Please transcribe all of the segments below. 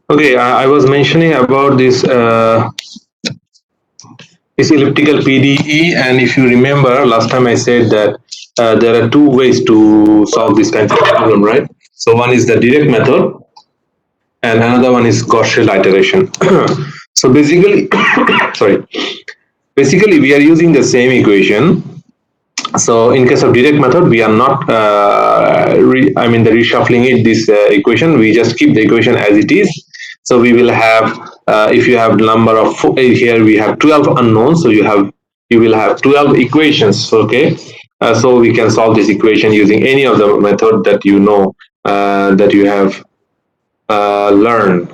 Okay, I was mentioning about this elliptical PDE, and if you remember, last time I said that there are two ways to solve this kind of problem, right? So one is the direct method, and another one is Gaussian iteration. So basically, sorry, basically we are using the same equation. So in case of direct method, we are not, the reshuffling it, this equation, we just keep the equation as it is. So we will have, if you have number of, here we have 12 unknowns, so you will have 12 equations, okay? So we can solve this equation using any of the method that you know, that you have learned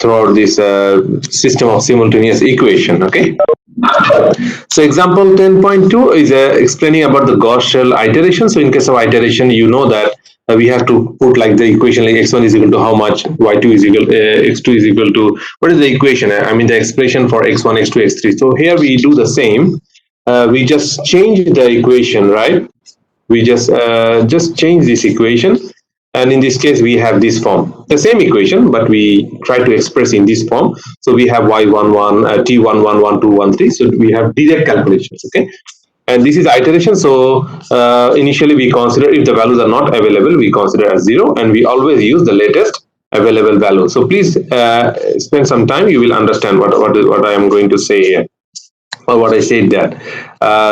throughout this system of simultaneous equation, okay? So example 10.2 is explaining about the Gaussian iteration. So in case of iteration, you know that we have to put like the equation like x1 is equal to how much, y2 is equal, x2 is equal to, what is the equation? I mean the expression for x1, x2, x3. So here we do the same. We just change the equation, right? We just change this equation, and in this case we have this form, the same equation, but we try to express in this form. So we have y11, t11, 12, 13. So we have direct calculations, okay? And this is iteration. So initially we consider, if the values are not available, we consider as 0, and we always use the latest available value. So please spend some time, you will understand what I am going to say here, or what I said that.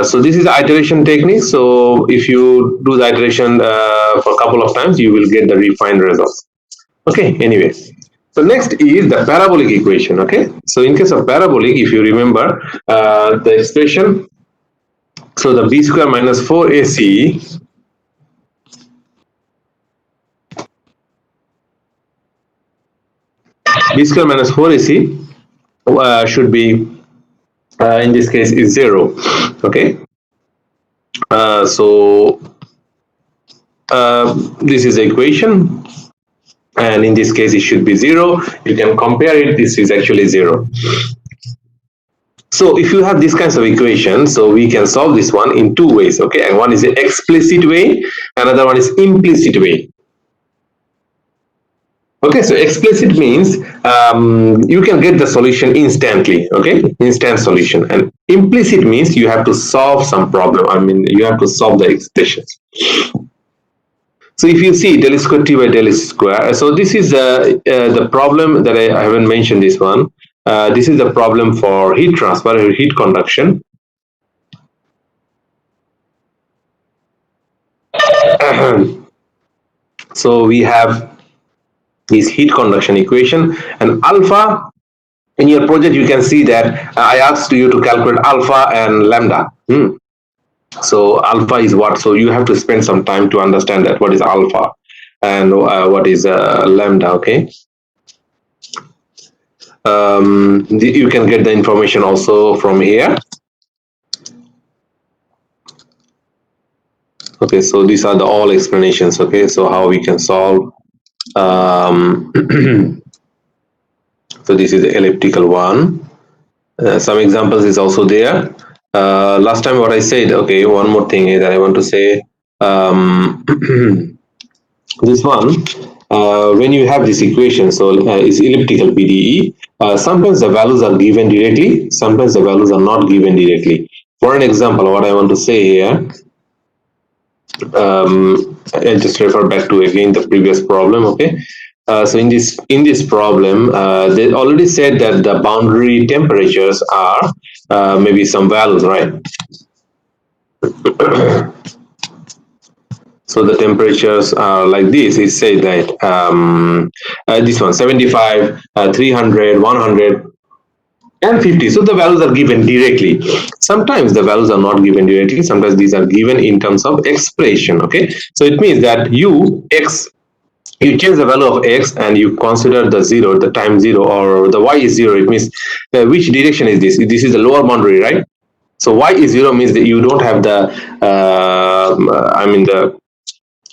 So this is the iteration technique. So if you do the iteration for a couple of times, you will get the refined results. Okay, anyway. So next is the parabolic equation, okay? So in case of parabolic, if you remember the expression, so the b square minus 4ac b square minus 4ac should be, in this case, is 0, okay? So this is the equation, and in this case it should be 0. You can compare it, this is actually 0. So if you have these kinds of equations, so we can solve this one in two ways, okay? And one is the explicit way, another one is implicit way. Okay, so explicit means you can get the solution instantly, okay? Instant solution. And implicit means you have to solve some problem. I mean, you have to solve the expressions. So if you see del square t by del square, so this is the problem that I haven't mentioned this one. This is the problem for heat transfer or heat conduction. So we have this heat conduction equation, and alpha, in your project you can see that I asked you to calculate alpha and lambda. So alpha is what? So you have to spend some time to understand that what is alpha and what is lambda, okay? You can get the information also from here. Okay, so these are the all explanations, okay? So how we can solve. So this is the elliptical one. Some examples is also there. Last time what I said, okay, one more thing is that I want to say, this one, when you have this equation, so it's elliptical PDE, sometimes the values are given directly, sometimes the values are not given directly. For an example, what I want to say here, I'll just refer back to again the previous problem, okay? So in this problem, they already said that the boundary temperatures are maybe some values, right? So the temperatures are like this. It says that this one 75, 300, 100, and 50. So the values are given directly. Sometimes the values are not given directly. Sometimes these are given in terms of expression. Okay, so it means that you change the value of x and you consider the zero, the time zero, or the y is zero. It means which direction is this? This is the lower boundary, right? So y is zero means that you don't have the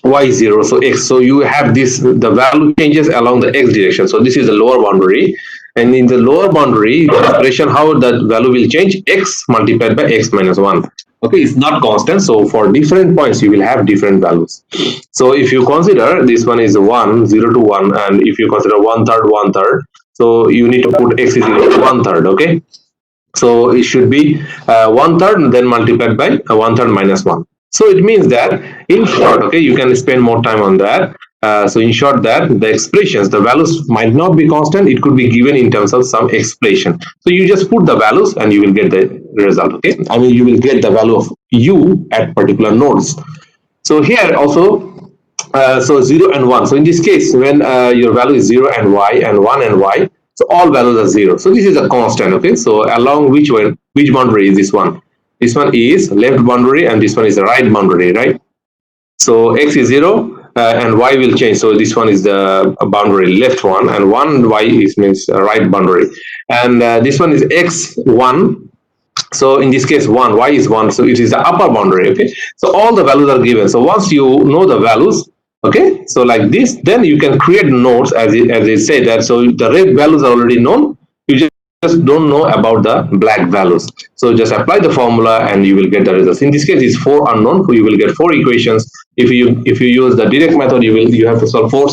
the y is zero, so x, so you have this, the value changes along the x direction. So this is the lower boundary, and in the lower boundary the expression how that value will change, x multiplied by x minus 1. Okay, it's not constant, so for different points you will have different values. So if you consider this one is 1 0 to 1, and if you consider one third, so you need to put x is equal to one third. Okay, so it should be one third and then multiplied by one third minus 1. So it means that in short, okay, you can spend more time on that. So in short, that the expressions, the values might not be constant, it could be given in terms of some expression. So you just put the values and you will get the result. Okay, I mean, you will get the value of u at particular nodes. So here also, so 0 and 1. So in this case, when your value is 0 and y and 1 and y, so all values are 0. So this is a constant. Okay, so along which one, which boundary is this one? This one is left boundary and this one is the right boundary, right? So x is 0 and y will change. So this one is the boundary left one, and 1 y is means right boundary, and this one is x1. So in this case 1, y is 1, so it is the upper boundary. Okay, so all the values are given. So once you know the values, okay, so like this, then you can create nodes as I say that. So the red values are already known, you just don't know about the black values. So just apply the formula and you will get the results. In this case it's 4 unknown, so you will get 4 equations. If you use the direct method, you have to solve 4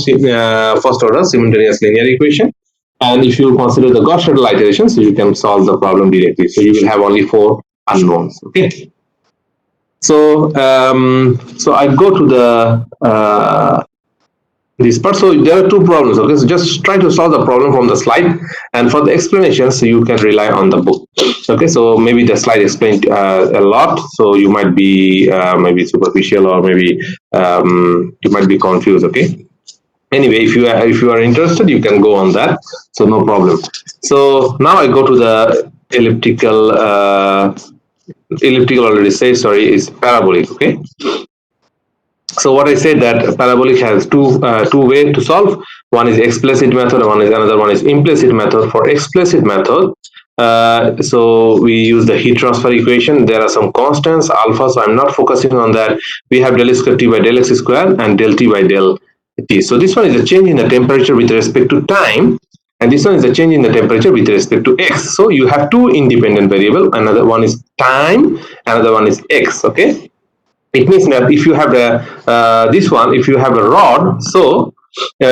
first order simultaneous linear equation. And if you consider the Gauss seidel iteration, so you can solve the problem directly. So you will have only 4 unknowns. Okay. So so I go to the this part. So there are 2 problems. Okay, so just try to solve the problem from the slide, and for the explanations you can rely on the book. Okay, so maybe the slide explained a lot, so you might be maybe superficial, or maybe you might be confused. Okay. Anyway, if you are interested, you can go on that, so no problem. So now I go to the elliptical. Elliptical already say, sorry, is parabolic. Okay, so what I said, that parabolic has two ways to solve. One is explicit method, and another one is implicit method. For explicit method, so we use the heat transfer equation. There are some constants alpha, so I'm not focusing on that. We have del square T by del x square and del T by del T. So this one is a change in the temperature with respect to time, and this one is a change in the temperature with respect to x. So you have 2 independent variable. Another one is time, another one is x. Okay, it means that if you have a this one, if you have a rod, so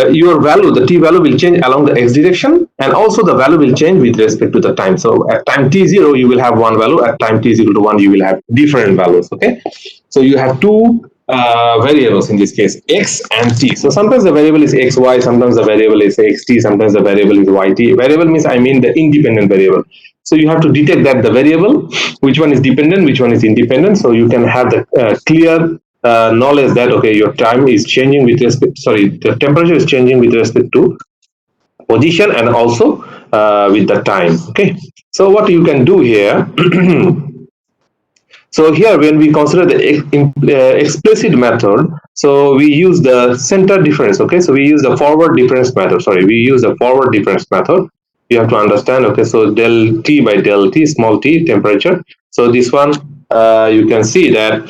your value, the t value will change along the x direction, and also the value will change with respect to the time. So at time t0 you will have one value, at time t0 to 1 you will have different values. Okay, so you have 2 variables, in this case x and t. So sometimes the variable is xy, sometimes the variable is xt, sometimes the variable is yt. Variable means, I mean, the independent variable. So you have to detect that the variable, which one is dependent, which one is independent, so you can have the clear knowledge that, okay, your time is changing with respect, sorry, the temperature is changing with respect to position and also with the time. Okay, so what you can do here, so here when we consider the explicit method, so we use the center difference. Okay, so we use the forward difference method. Sorry, we use the forward difference method. You have to understand. Okay, so del T by del T, small t, temperature. So this one, you can see that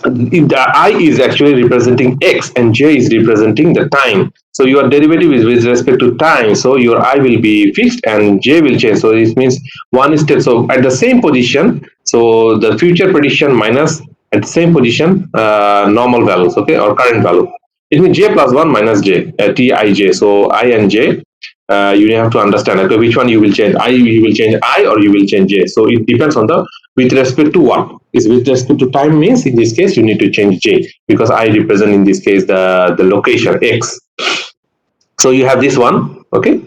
if the I is actually representing x and j is representing the time. So your derivative is with respect to time. So your I will be fixed and j will change. So this means one step. So at the same position, so the future prediction minus at the same position normal values, okay, or current value. It means j plus 1 minus j, Tij. So I and j, you have to understand, okay, which one you will change. You will change I or you will change j. So it depends on the with respect to what. Is with respect to time means in this case you need to change j, because I represent in this case the location x. So you have this one. Okay,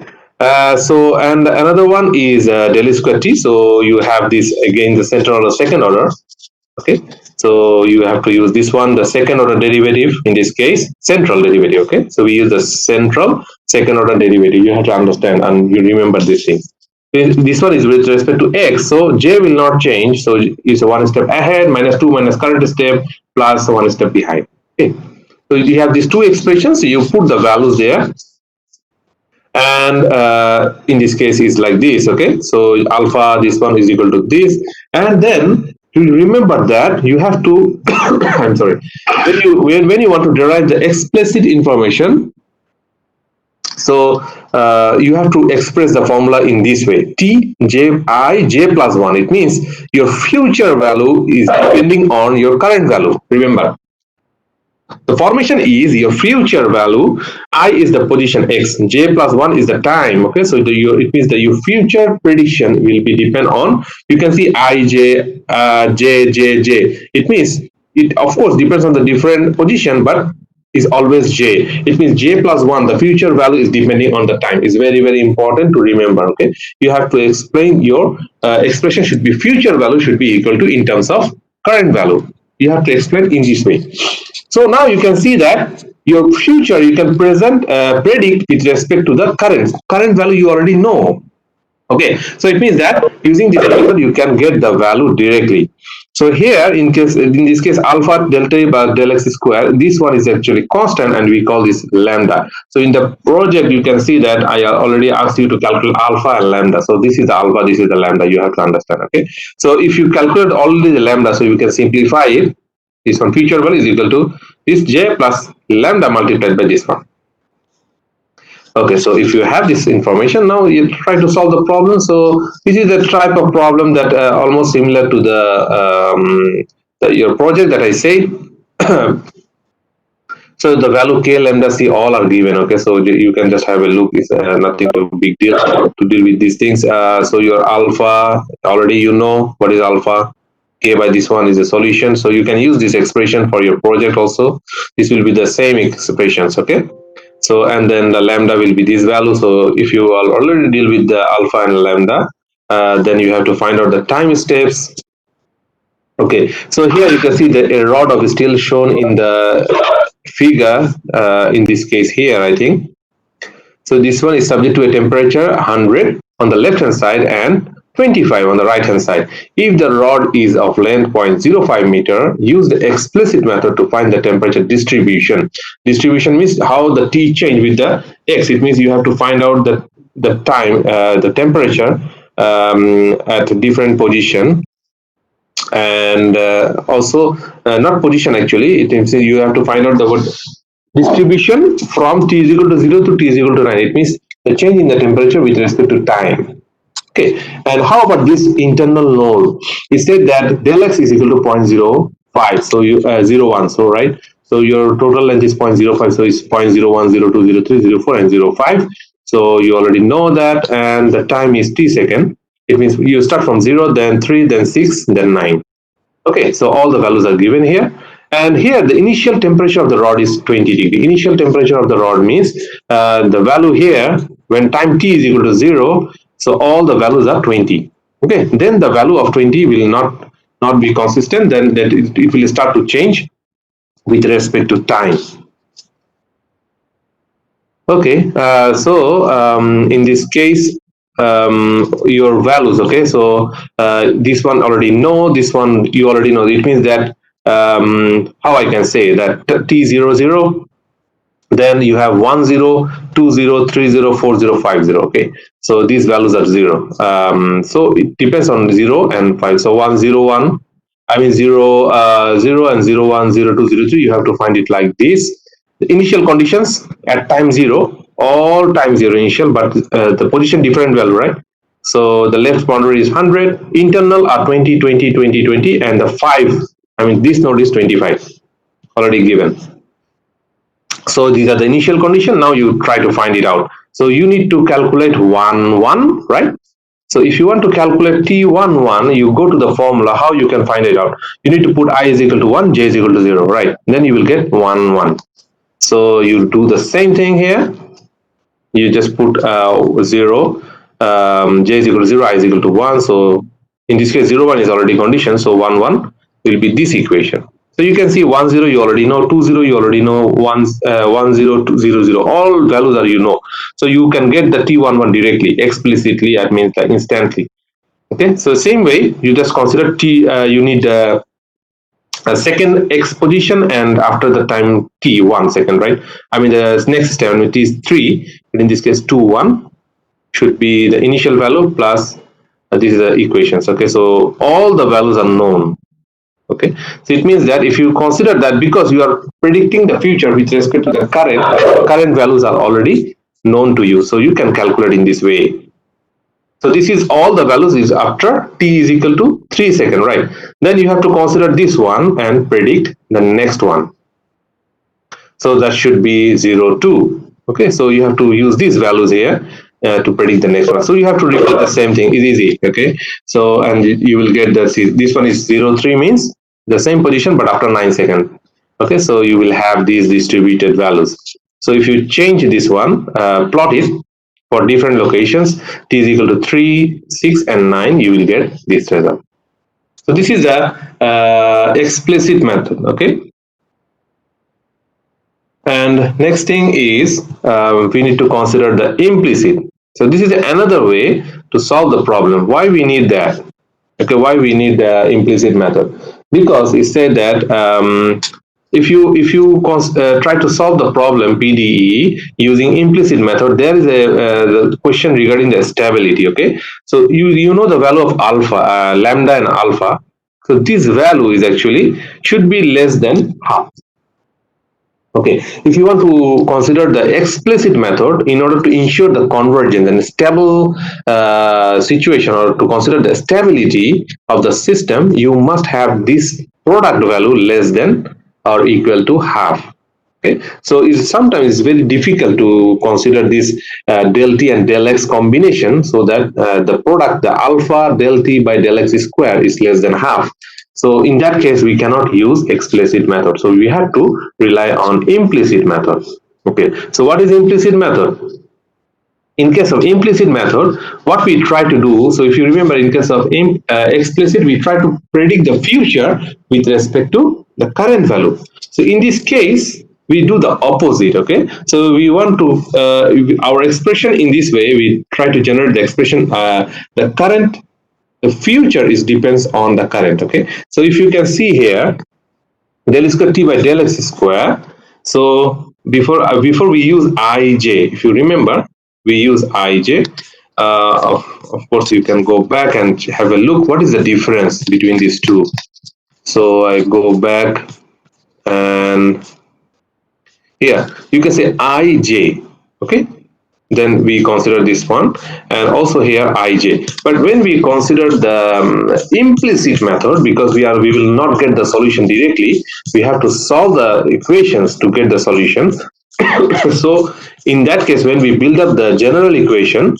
so and another one is del square t. So you have this again, the center order, second order. Okay, so you have to use this one, the second order derivative, in this case central derivative. Okay, so we use the central second order derivative. You have to understand and you remember these things. This one is with respect to x, so j will not change, so it's one step ahead, minus 2 minus current step plus one step behind. Okay, so you have these two expressions, so you put the values there, and in this case is like this. Okay, so alpha, this one is equal to this, and then to remember that you have to I'm sorry, when you want to derive the explicit information, so you have to express the formula in this way: t j I j plus 1. It means your future value is depending on your current value. Remember, the formation is your future value. I is the position x, j plus 1 is the time. Okay, so it means that your future prediction will be depend on, you can see I, j, j. It means it of course depends on the different position, but is always j. It means j plus 1, the future value is depending on the time. Is very, very important to remember. Okay, you have to explain your expression should be future value should be equal to in terms of current value. You have to explain in this way. So now you can see that your future you can predict with respect to the current value you already know. Okay, so it means that using this method you can get the value directly. So here in this case alpha delta by del x square, this one is actually constant and we call this lambda. So in the project you can see that I already asked you to calculate alpha and lambda. So this is the alpha, this is the lambda, you have to understand. Okay, so if you calculate only the lambda, so you can simplify it. This one future value is equal to this j plus lambda multiplied by this one. Okay, so if you have this information, now you try to solve the problem. So this is the type of problem that almost similar to your project that I said. So the value k, lambda, c all are given. Okay, so you can just have a look. It's nothing big deal to deal with these things. So your alpha already you know what is alpha. K by this one is a solution. So you can use this expression for your project also. This will be the same expressions. Okay. So and then the lambda will be this value. So if you already deal with the alpha and lambda, then you have to find out the time steps. Okay, so here you can see that a rod of steel shown in the figure, in this case here, I think. So this one is subject to a temperature 100 on the left hand side and 25 on the right hand side. If the rod is of length 0.05 meter, use the explicit method to find the temperature distribution. Distribution means how the T change with the X. It means you have to find out the time, the temperature at a different position, and also not position actually. It means you have to find out the distribution from T is equal to 0 to T is equal to 9. It means the change in the temperature with respect to time. Okay, and how about this internal node? It said that del x is equal to 0.05, so you 0.1, so right, so your total length is 0.05, so it's 0.01, 0.2, 0.3, 0.4 and 0.5. So you already know that, and the time is t second. It means you start from 0, then 3, then 6, then 9. Okay, so all the values are given here. And here the initial temperature of the rod is 20 degree. Initial temperature of the rod means the value here when time t is equal to 0, so all the values are 20. Okay, then the value of 20 will not be consistent, then that it will start to change with respect to time. Okay, so in this case your values. Okay, so this one already know, this one you already know. It means that how I can say that t00, then you have 10, 20, 30, 40, 50. Okay, so these values are 0. So it depends on 0 and 5. So 101, I mean 0, 0 and 01, 02, 03, you have to find it like this. The initial conditions at time 0, all time 0 initial, but the position different value, right? So the left boundary is 100, internal are 20, 20, 20, 20, and the 5, I mean this node is 25, already given. So these are the initial condition. Now you try to find it out. So you need to calculate 1, 1, right? So if you want to calculate T11, you go to the formula, how you can find it out. You need to put I is equal to 1, J is equal to 0, right? Then you will get 1, 1. So you do the same thing here. You just put 0, J is equal to 0, I is equal to 1. So in this case, 0, 1 is already conditioned. So 1, 1 will be this equation. So you can see 10 you already know, 20 you already know, 10200, all values are you know. So you can get the T11 directly, explicitly, that means like instantly. Okay, so same way you just consider T. You need a second X position, and after the time T 1 second, right? I mean the next step when T is 3, but in this case 2 1 should be the initial value plus this is the equations. Okay, so all the values are known. Okay, so it means that if you consider that, because you are predicting the future with respect to the current values are already known to you, so you can calculate in this way. So this is all the values is after t is equal to 3 second, right? Then you have to consider this one and predict the next one. So that should be 0 2. Okay, so you have to use these values here to predict the next one. So you have to repeat the same thing. It's easy. Okay, so and you will get that this one is 0 3 means the same position but after 9 seconds. Okay, so you will have these distributed values. So if you change this one, plot it for different locations, t is equal to 3 6 and 9, you will get this result. So this is the explicit method. Okay, and next thing is we need to consider the implicit. So this is another way to solve the problem. Why we need that? Okay, why we need the implicit method? Because it said that if you try to solve the problem PDE using implicit method, there is a question regarding the stability. Okay, so you know the value of alpha, lambda and alpha. So this value is actually should be less than half. Okay, if you want to consider the explicit method in order to ensure the convergence and stable situation, or to consider the stability of the system, you must have this product value less than or equal to half. Okay, so sometimes it's very difficult to consider this del t and del x combination, so that the product, the alpha del t by del x square is less than half. So in that case, we cannot use explicit method. So we have to rely on implicit method. Okay, so what is implicit method? In case of implicit method, what we try to do, so if you remember, in case of explicit, we try to predict the future with respect to the current value. So in this case, we do the opposite. Okay, so we want to our expression in this way, we try to generate the expression the current, the future is depends on the current. Okay, so if you can see here, del square t by del x square. So before we use ij, if you remember, we use ij. Of course, you can go back and have a look. What is the difference between these two? So I go back, and here you can say ij. Okay, then we consider this one, and also here ij. But when we consider the implicit method, because we will not get the solution directly, we have to solve the equations to get the solution. So in that case, when we build up the general equation,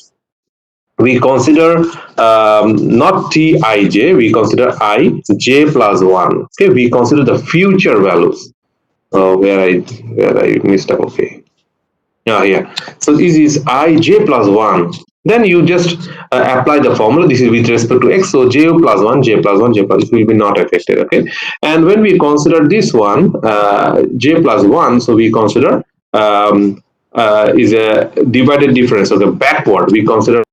we consider not tij, we consider ij plus 1. Okay, we consider the future values. Where I missed up. Okay, yeah. So this is ij plus 1. Then you just apply the formula. This is with respect to x. So j plus 1, j plus 1, j plus, it will be not affected. Okay. And when we consider this one, j plus 1, so we consider is a divided difference. So the backward, we consider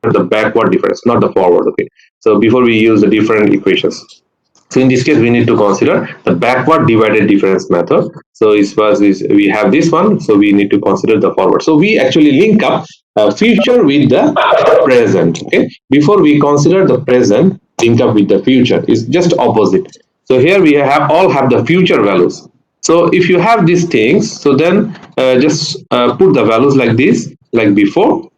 the backward difference, not the forward. Okay. So before we use the different equations. So in this case, we need to consider the backward divided difference method. So we have this one, so we need to consider the forward. So we actually link up future with the present. Okay, before we consider the present, link up with the future. It's just opposite. So here we all have the future values. So if you have these things, so then just put the values like this, like before,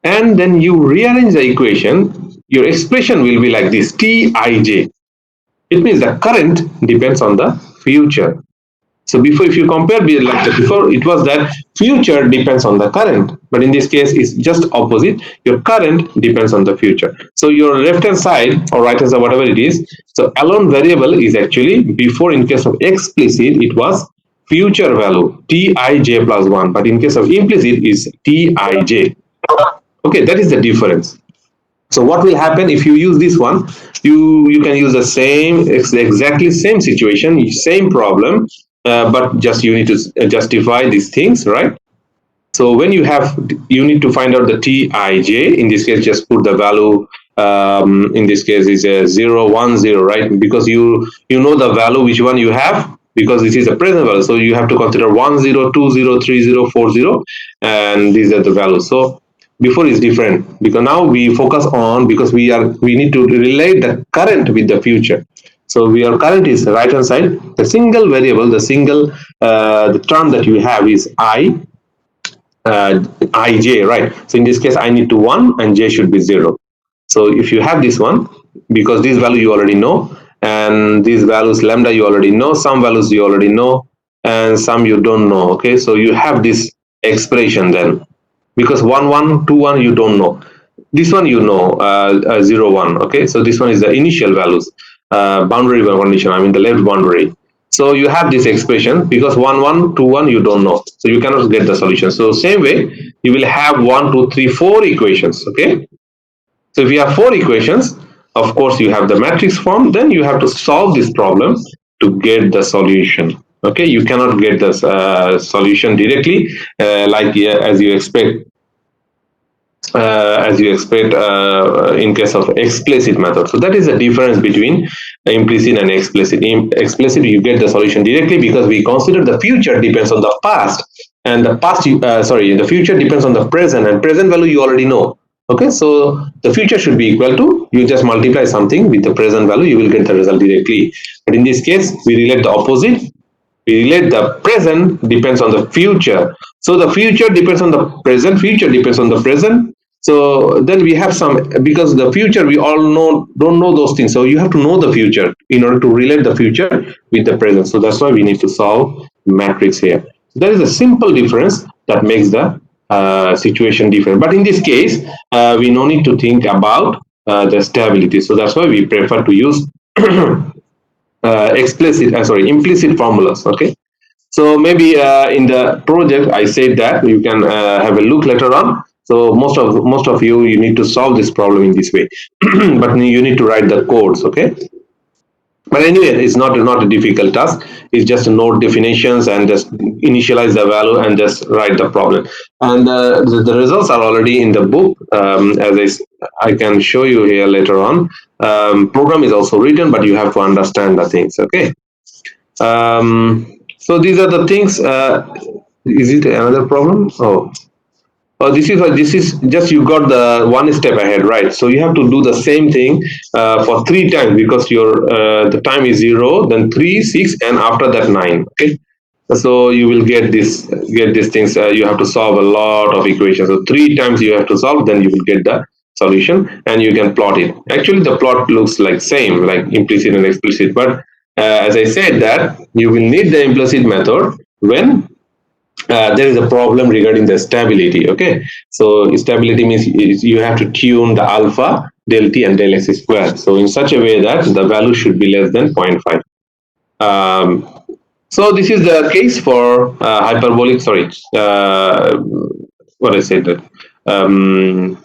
and then you rearrange the equation. Your expression will be like this: Tij. It means the current depends on the future. So before, if you compare like before, it was that future depends on the current, but in this case, it's just opposite. Your current depends on the future. So your left hand side or right hand side, whatever it is. So alone variable is actually before, in case of explicit, it was future value Tij plus 1, but in case of implicit is Tij. Okay, that is the difference. So what will happen if you use this one? You can use the same exactly same situation, same problem, but just you need to justify these things, right? So when you need to find out the Tij. In this case, just put the value. In this case, is a 0, 1, 0, right? Because you know the value which one you have, because this is a present value. So you have to consider 1, 0, 2, 0, 3, 0, 4, 0, and these are the values. So before is different, because now we focus on, because we need to relate the current with the future. So your current is right hand side. The single variable, the term that you have is ij, right? So in this case, I need to 1 and j should be 0. So if you have this one, because this value you already know, and these values lambda you already know, some values you already know, and some you don't know. Okay, so you have this expression then, because 1, 1, 2, 1 you don't know. This one you know, 0, 1. Okay, so this one is the initial values, boundary condition. I mean the left boundary. So you have this expression, because 1, 1, 2, 1 you don't know, so you cannot get the solution. So same way you will have 1, 2, 3, 4 equations. Okay, so if you have 4 equations, of course you have the matrix form. Then you have to solve this problem to get the solution. Okay, you cannot get the solution directly, as you expect in case of explicit method. So that is the difference between implicit and explicit. In explicit, you get the solution directly, because we consider the future depends on the past, and the the future depends on the present, and present value you already know. Okay, so the future should be equal to, you just multiply something with the present value, you will get the result directly. But in this case, we relate the opposite. We relate the present depends on the future. So the future depends on the present, future depends on the present. So then we have some, because the future we all know, don't know those things. So you have to know the future in order to relate the future with the present. So that's why we need to solve matrix here. So there is a simple difference that makes the situation different. But in this case, we no need to think about the stability. So that's why we prefer to use implicit formulas. Okay, so maybe in the project I said that you can have a look later on. So most of you need to solve this problem in this way, but you need to write the codes. Okay, but anyway, it's not a difficult task. It's just node definitions and just initialize the value and just write the problem. And the results are already in the book. I can show you here later on. Program is also written, but you have to understand the things. Okay. So these are the things. Is it another problem? Oh, this is just you got the one step ahead, right? So you have to do the same thing for 3 times, because your the time is 0, then 3, 6, and after that 9. Okay, so you will get these things. You have to solve a lot of equations. So 3 times you have to solve, then you will get the solution, and you can plot it. Actually, the plot looks like same, like implicit and explicit. But as I said, that you will need the implicit method when there is a problem regarding the stability. Okay, so stability means you have to tune the alpha, del t, and del x square, so in such a way that the value should be less than 0.5. So this is the case for hyperbolic, sorry, what I said that,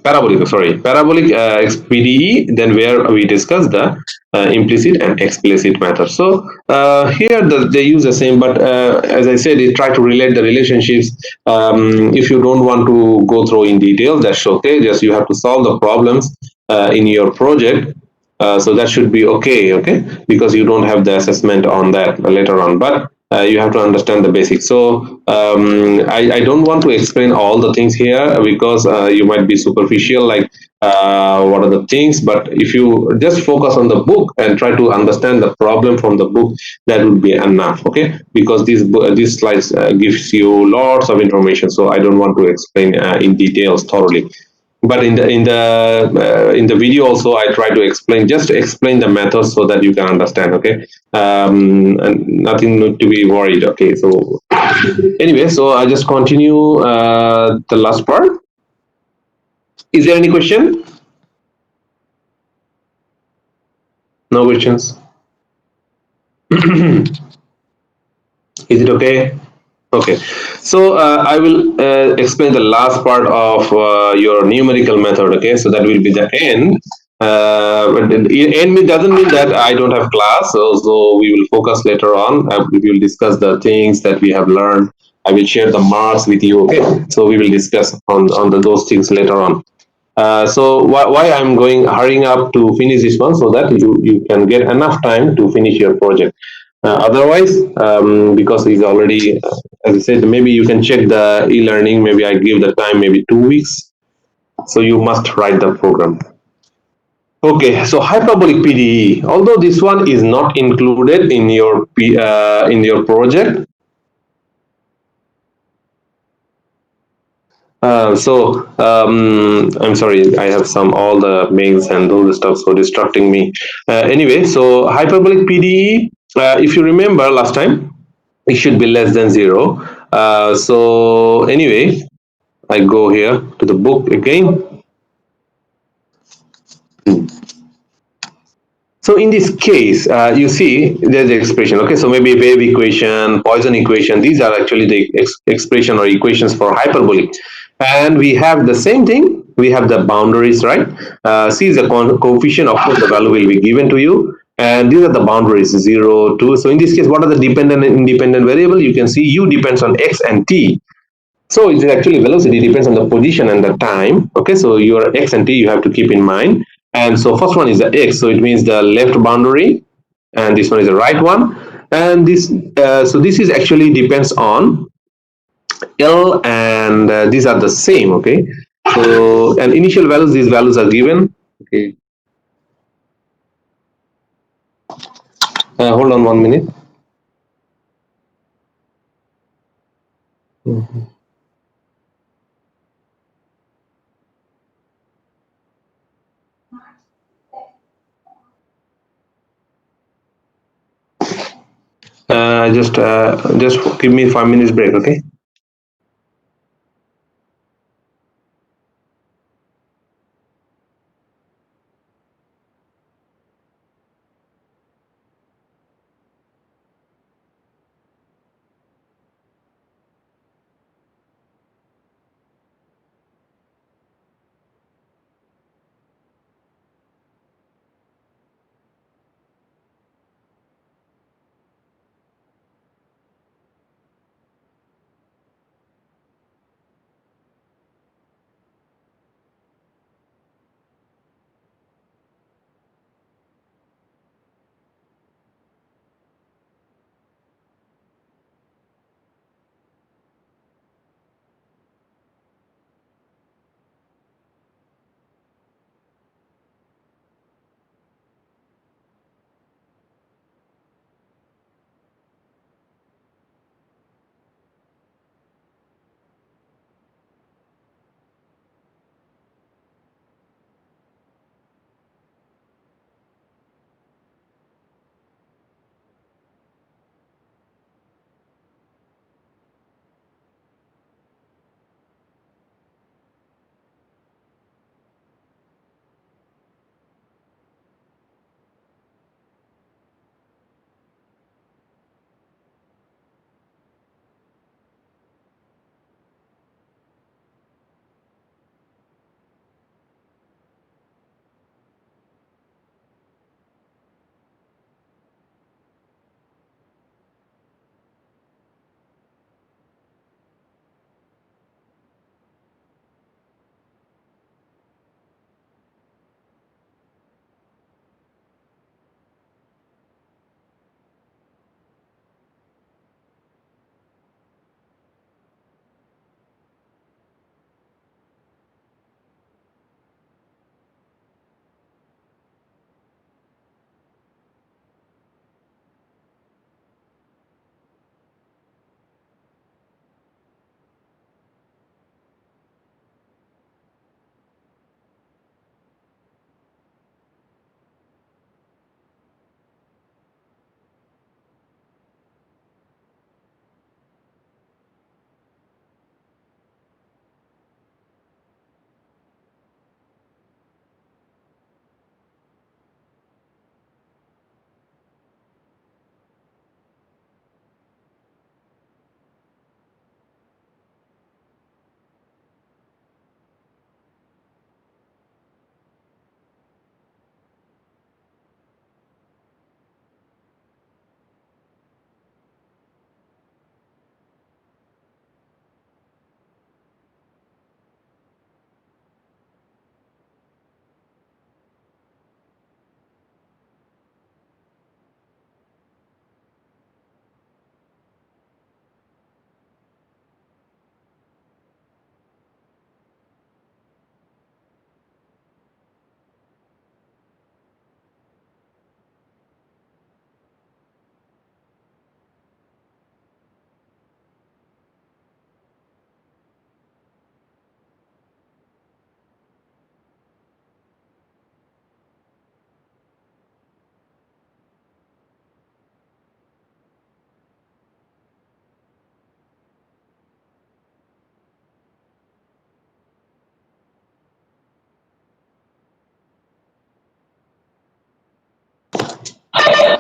parabolic PDE, then where we discuss the implicit and explicit method. So here they use the same, but as I said, they try to relate the relationships. If you don't want to go through in detail, that's okay. Just you have to solve the problems in your project. So that should be okay, because you don't have the assessment on that later on. But you have to understand the basics. So I don't want to explain all the things here, because you might be superficial, like what are the things. But if you just focus on the book and try to understand the problem from the book, that would be enough. Okay, because these slides gives you lots of information. So I don't want to explain in details thoroughly. But in the video also, I try to explain the methods so that you can understand. Okay, and nothing to be worried. Okay, so anyway, so I just continue the last part. Is there any question? No questions. Is it okay? Okay, so I will explain the last part of your numerical method. Okay, so that will be the end. But the end doesn't mean that I don't have class. So we will focus later on. We will discuss the things that we have learned. I will share the marks with you. Okay, so we will discuss on those things later on. So why I'm going hurrying up to finish this one so that you can get enough time to finish your project. Otherwise, because it's already, as I said, maybe you can check the e-learning. Maybe I give the time, maybe 2 weeks. So you must write the program. Okay, so hyperbolic PDE. Although this one is not included in your project, I'm sorry, I have some all the mails and all the stuff so distracting me. Anyway, so hyperbolic PDE, if you remember last time, it should be less than zero. So anyway, I go here to the book again. So in this case, you see there's the expression. Okay, so maybe wave equation, Poisson equation. These are actually the expression or equations for hyperbolic. And we have the same thing. We have the boundaries, right? C is the coefficient. Of course, the value will be given to you. And these are the boundaries, 0, 2. So in this case, what are the dependent and independent variable? You can see U depends on X and T. So it is actually velocity depends on the position and the time. Okay, so your X and T you have to keep in mind. And so first one is the X, so it means the left boundary, and this one is the right one. And this, so this is actually depends on L, and these are the same. Okay, so and initial values, these values are given. Okay, hold on 1 minute. Just give me 5 minutes break. Okay.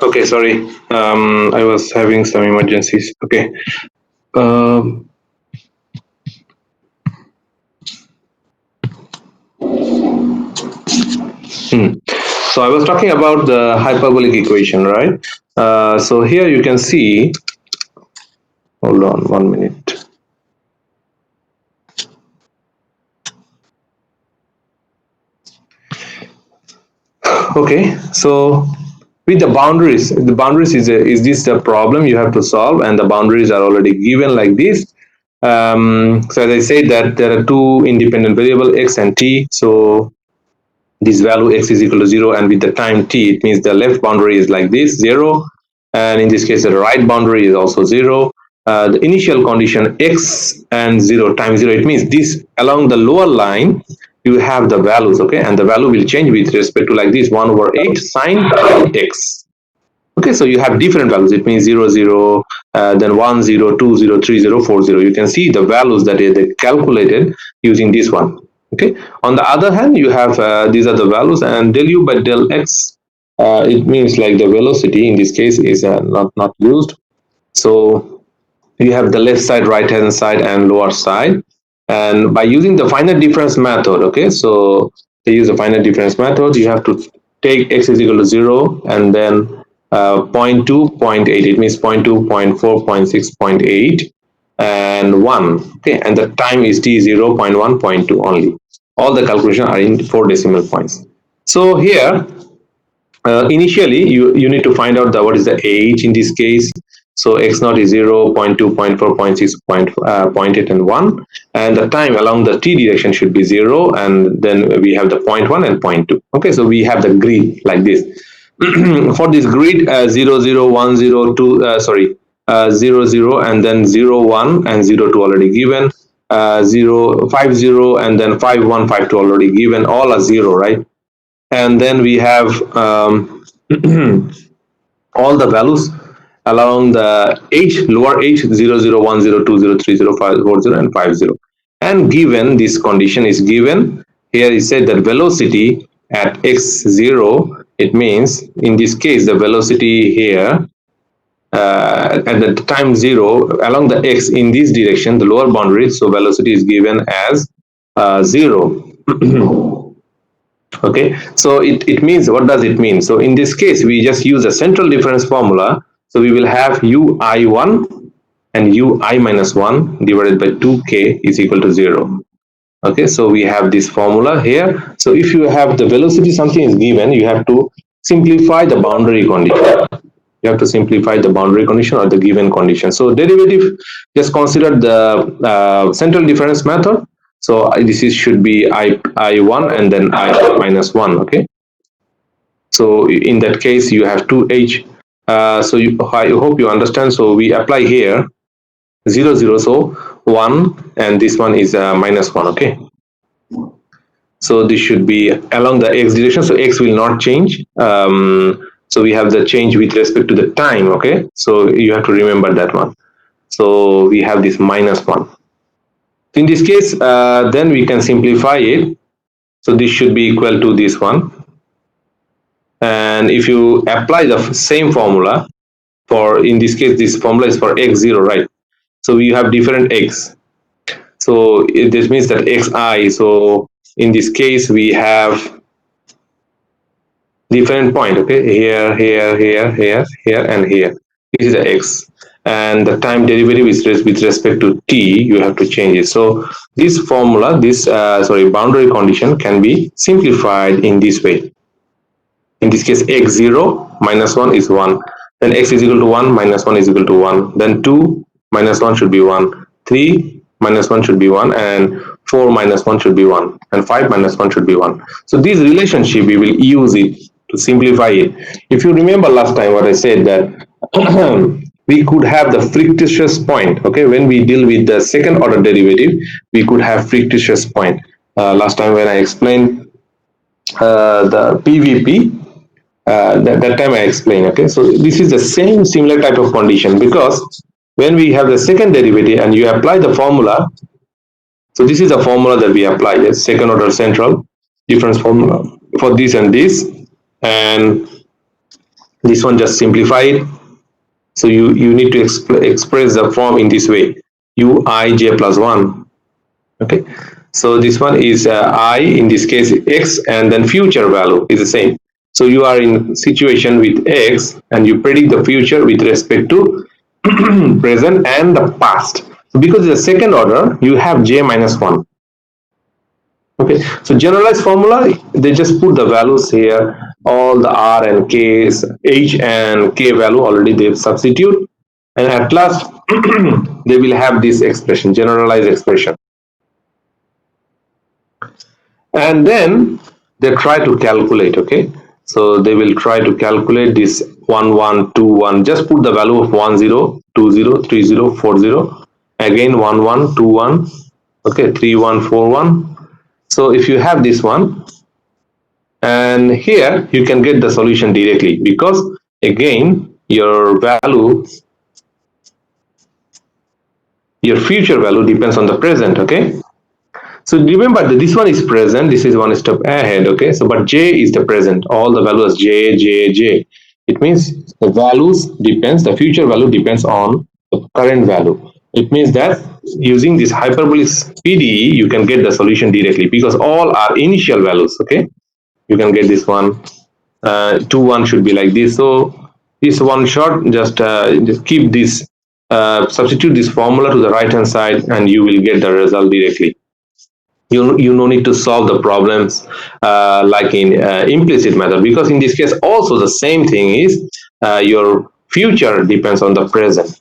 Okay, sorry. I was having some emergencies. Okay. Um, so I was talking about the hyperbolic equation, right? So here you can see. Hold on 1 minute. Okay. So with the boundaries is this the problem you have to solve, and the boundaries are already given like this. So as I said that there are two independent variable x and t. So this value x is equal to 0, and with the time t, it means the left boundary is like this 0, and in this case the right boundary is also 0. The initial condition x and 0 times 0, it means this along the lower line you have the values, okay, and the value will change with respect to like this 1 over 8 sine x. Okay, so you have different values. It means 0, 0, then 1, 0, 2, 0, 3, 0, 4, 0. You can see the values that they calculated using this one. Okay. On the other hand, you have these are the values, and del u by del x. It means like the velocity in this case is not used. So you have the left side, right hand side, and lower side. And by using the finite difference method, okay, so to use the finite difference method, you have to take x is equal to 0 and then 0.2, 0.8. It means 0.2, 0.4, 0.6, 0.8, and 1. Okay, and the time is t 0, 0.1, 0.2 only. All the calculations are in 4 decimal points. So here, initially you need to find out the what is the age in this case. So x naught is 0, 0.2, 0.4, 0.6, 0.8, and 1, and the time along the t direction should be 0, and then we have the 0.1 and 0.2. Okay, so we have the grid like this. For this grid, 0, 0, 1, 0, 2, 0, 0, and then 0, 1 and 0, 2 already given, 0, 5, 0, and then 5, 1, 5, 2 already given, all are 0, right? And then we have all the values along the h lower h 0, 0, 1, 0, 2, 0, 3, 0, 5, 4, 0, and 5, 0. And given this condition is given, here it said that velocity at x0, it means in this case the velocity here at the time 0 along the x in this direction, the lower boundary, so velocity is given as 0. Okay, so it means, what does it mean? So in this case we just use a central difference formula. So we will have ui1 and ui minus 1 divided by 2k is equal to 0. Okay, so we have this formula here. So if you have the velocity, something is given, you have to simplify the boundary condition. You have to simplify the boundary condition or the given condition. So derivative, just consider the central difference method. So this is should be I1 and then I minus 1. Okay, so in that case you have 2h. So I hope you understand. So we apply here 0, 0, so 1, and this one is minus 1. Okay, so this should be along the x direction, so x will not change. So we have the change with respect to the time. Okay, so you have to remember that one. So we have this minus 1. In this case, then we can simplify it. So this should be equal to this one. And if you apply the same formula for, in this case, this formula is for x0, right? So you have different x. So this means that xi, so in this case, we have different point, okay, here, here, here, here, here, and here. This is the x, and the time derivative is with respect to t. You have to change it. So this formula, this boundary condition can be simplified in this way. In this case, x0 minus 1 is 1. Then x is equal to 1 minus 1 is equal to 1. Then 2 minus 1 should be 1. 3 minus 1 should be 1. And 4 minus 1 should be 1. And 5 minus 1 should be 1. So this relationship, we will use it to simplify it. If you remember last time what I said, that we could have the fictitious point. Okay, when we deal with the second order derivative, we could have fictitious point. Last time when I explained the PVP, that time I explained. Okay, so this is the same similar type of condition, because when we have the second derivative and you apply the formula, so this is a formula that we apply, the second order central difference formula for this and this, and This one just simplified. So you need to express the form in this way: uij plus 1. Okay, so this one is I, in this case x, and then future value is the same. So you are in situation with x and you predict the future with respect to present and the past. So because it's a second order, you have j minus 1. Okay, so generalized formula, they just put the values here, all the r and k's, h and k value already they've substitute, and at last they will have this expression, generalized expression. And then they try to calculate. Okay, so they will try to calculate this 1 1 2 1. Just put the value of 1 0 2 0 3 0 4 0, again 1 1 2 1, okay, 3 1 4 1. So if you have this one, and here you can get the solution directly, because again your value, your future value depends on the present. Okay, so remember that this one is present, this is one step ahead. Okay, so but j is the present, all the values j j j. It means the values depends, the future value depends on the current value. It means that using this hyperbolic PDE you can get the solution directly, because all are initial values. Okay, you can get this one. 2 1 should be like this. So this one shot, just keep this, substitute this formula to the right hand side and you will get the result directly. You no need to solve the problems like in implicit method, because in this case also the same thing is your future depends on the present.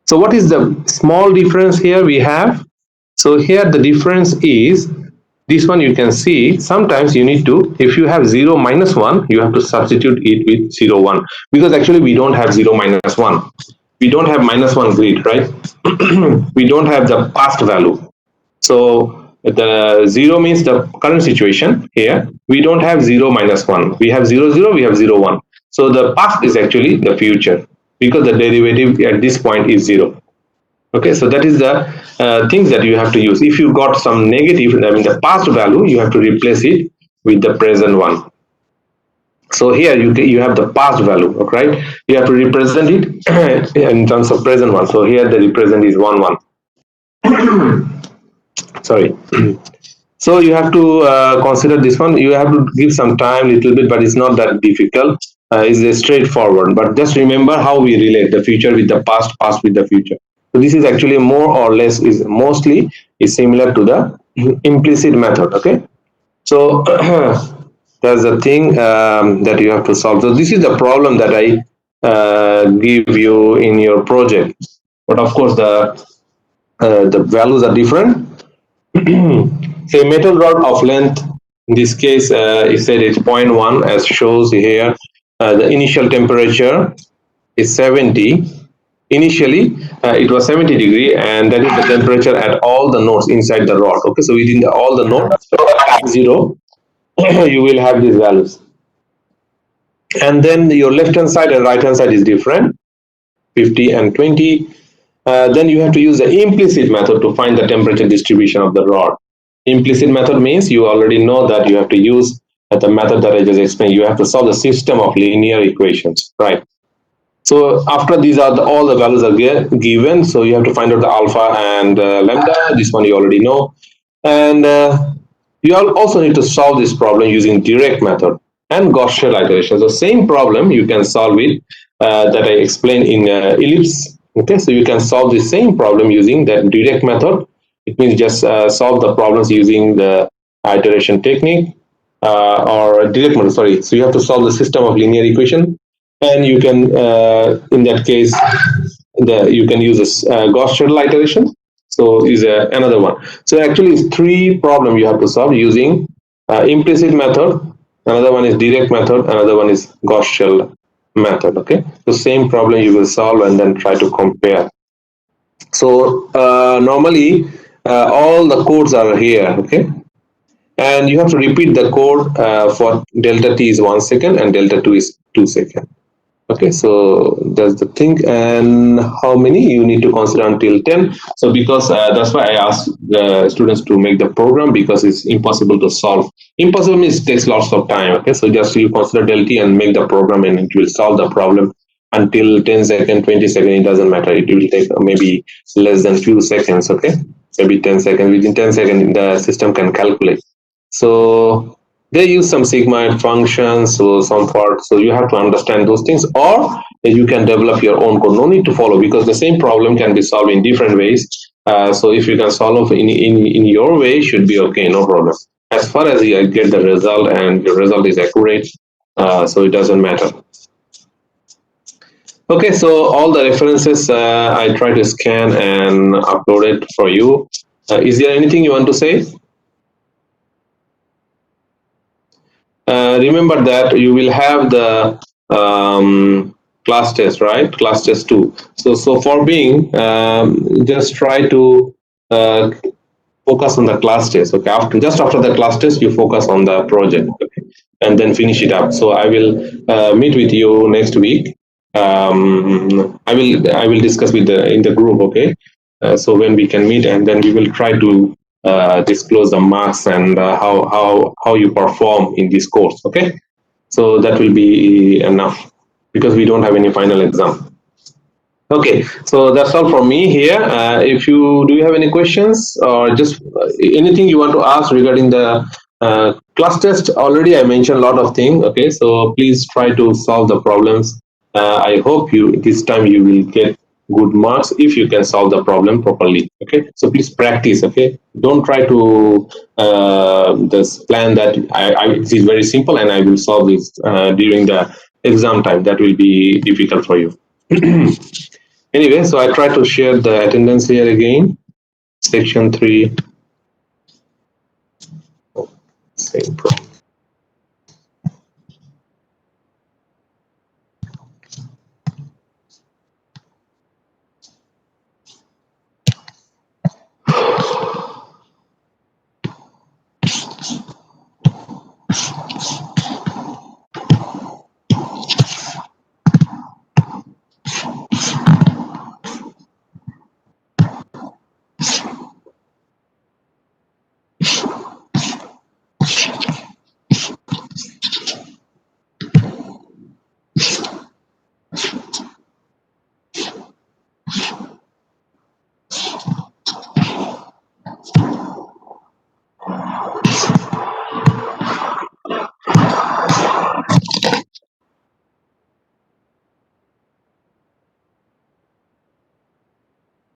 So what is the small difference here we have? So here the difference is this one. You can see sometimes you need to, if you have 0 minus 1, you have to substitute it with 0 1, because actually we don't have 0 minus 1, we don't have minus 1 grid, right? We don't have the past value. So the 0 means the current situation. Here we don't have 0 minus 1, we have 0 0, we have 0 1. So the past is actually the future, because the derivative at this point is 0. Okay, so that is the things that you have to use. If you got some negative, I mean the past value, you have to replace it with the present one. So here you have the past value, right? You have to represent it in terms of present one. So here the represent is 1 1. Sorry. So you have to consider this one. You have to give some time, little bit, but it's not that difficult. It's straightforward. But just remember how we relate the future with the past, past with the future. So this is actually more or less is mostly is similar to the implicit method. Okay. So there's a thing that you have to solve. So this is the problem that I give you in your project. But of course the values are different. Say metal rod of length, in this case it said it's 0.1 as shows here. The initial temperature is 70. Initially it was 70 degree, and that is the temperature at all the nodes inside the rod. Okay, so within all the nodes 0 you will have these values, and then your left hand side and right hand side is different, 50 and 20. Then you have to use the implicit method to find the temperature distribution of the rod. Implicit method means you already know that you have to use the method that I just explained. You have to solve the system of linear equations, right? So after these are all the values are given, so you have to find out the alpha and lambda. This one you already know, and you also need to solve this problem using direct method and Gaussian iteration. So same problem you can solve it that I explained in ellipse. Okay, so you can solve the same problem using that direct method. It means just solve the problems using the iteration technique or direct method. Sorry, so you have to solve the system of linear equation, and you can in that case you can use a Gaussian iteration. So is another one. So actually it's 3 problems you have to solve using implicit method, another one is direct method, another one is Gaussian method. Okay, so same problem you will solve and then try to compare. So normally all the codes are here. Okay, and you have to repeat the code for delta t is 1 second and delta 2 is 2 seconds. Okay, so that's the thing. And how many you need to consider until 10? So because that's why I asked the students to make the program, because it's impossible to solve. Impossible means it takes lots of time. Okay, so just you consider delta and make the program, and it will solve the problem until 10 seconds, 20 seconds. It doesn't matter. It will take maybe less than few seconds. Okay, maybe 10 seconds. Within 10 seconds, the system can calculate. So they use some sigmoid functions, so some part. So you have to understand those things, or you can develop your own code. No need to follow, because the same problem can be solved in different ways. So if you can solve in your way, should be okay, no problem. As far as you get the result and the result is accurate, so it doesn't matter. Okay, so all the references I try to scan and upload it for you. Is there anything you want to say? Remember that you will have the class test, right? Class test 2. So for being, just try to focus on the class test. Okay, after the class test, you focus on the project, okay, and then finish it up. So I will meet with you next week. I will discuss with the in the group. Okay, so when we can meet, and then we will try to disclose the marks and how you perform in this course. Okay, so that will be enough, because we don't have any final exam. Okay, so that's all from me here. If you do you have any questions, or just anything you want to ask regarding the class test? Already I mentioned a lot of things. Okay, so please try to solve the problems. I hope you this time you will get good marks if you can solve the problem properly. Okay, so please practice. Okay, don't try to just plan that it is very simple and I will solve this during the exam time. That will be difficult for you. Anyway, so I try to share the attendance here again. Section 3. Same problem.